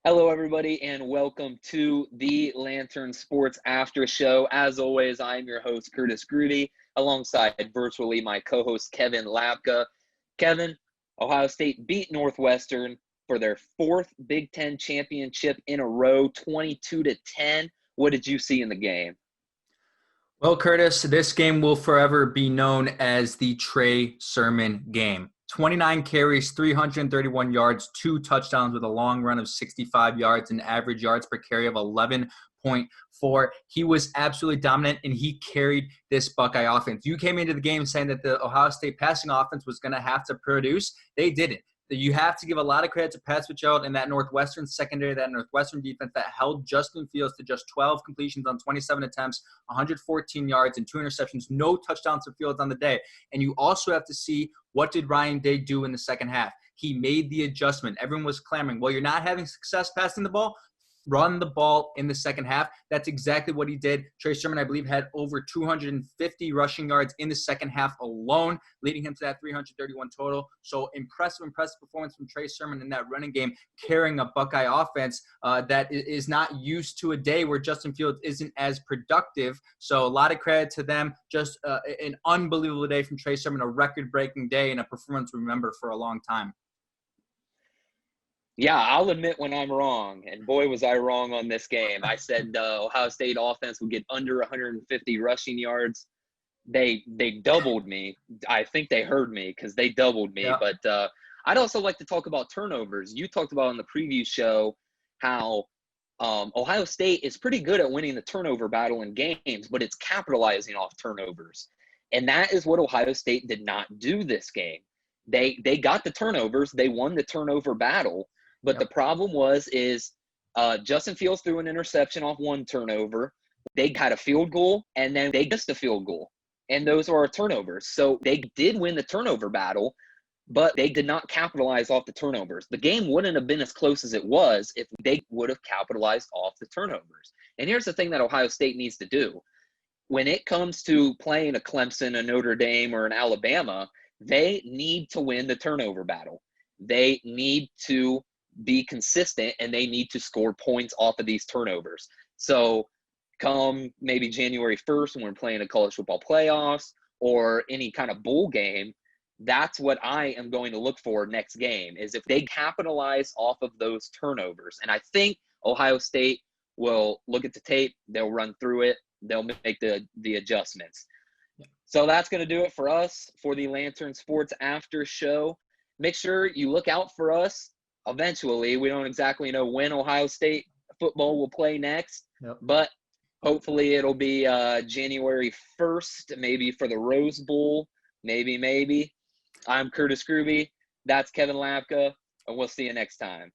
Hello, everybody, and welcome to the Lantern Sports After Show. As always, I'm your host, Curtis Grudy, alongside virtually my co-host, Kevin Lapka. Kevin, Ohio State beat Northwestern for their fourth Big Ten championship in a row, 22-10. What did you see in the game? Well, Curtis, this game will forever be known as the Trey Sermon game. 29 carries, 331 yards, 2 touchdowns with a long run of 65 yards and average yards per carry of 11.4. He was absolutely dominant, and he carried this Buckeye offense. You came into the game saying that the Ohio State passing offense was going to have to produce. They didn't. You have to give a lot of credit to Pat Fitzgerald and that Northwestern secondary, that Northwestern defense that held Justin Fields to just 12 completions on 27 attempts, 114 yards, and 2 interceptions, no touchdowns to Fields on the day. And you also have to see, what did Ryan Day do in the second half? He made the adjustment. Everyone was clamoring, well, you're not having success passing the ball. Run the ball in the second half. That's exactly what he did. Trey Sermon, I believe, had over 250 rushing yards in the second half alone, leading him to that 331 total. So impressive performance from Trey Sermon in that running game, carrying a Buckeye offense that is not used to a day where Justin Fields isn't as productive. So a lot of credit to them. Just an unbelievable day from Trey Sermon, a record-breaking day, and a performance we remember for a long time. Yeah, I'll admit when I'm wrong, and boy, was I wrong on this game. I said Ohio State offense would get under 150 rushing yards. They doubled me. I think they heard me because they doubled me. Yeah. But I'd also like to talk about turnovers. You talked about on the preview show how Ohio State is pretty good at winning the turnover battle in games, but it's capitalizing off turnovers. And that is what Ohio State did not do this game. They got the turnovers. They won the turnover battle. But Yep. the problem is Justin Fields threw an interception off one turnover. They had a field goal, and then they missed a field goal. And those are our turnovers. So they did win the turnover battle, but they did not capitalize off the turnovers. The game wouldn't have been as close as it was if they would have capitalized off the turnovers. And here's the thing that Ohio State needs to do. When it comes to playing a Clemson, a Notre Dame, or an Alabama, they need to win the turnover battle. They need to be consistent, and they need to score points off of these turnovers. So come maybe January 1st when we're playing a college football playoffs or any kind of bowl game, that's what I am going to look for next game, is if they capitalize off of those turnovers. And I think Ohio State will look at the tape, they'll run through it, they'll make the adjustments. Yeah. So that's going to do it for us for the Lantern Sports After Show. Make sure you look out for us eventually. We don't exactly know when Ohio State football will play next, but hopefully it'll be January 1st, maybe for the Rose Bowl, maybe. I'm Curtis Gruby. That's Kevin Lapka, and we'll see you next time.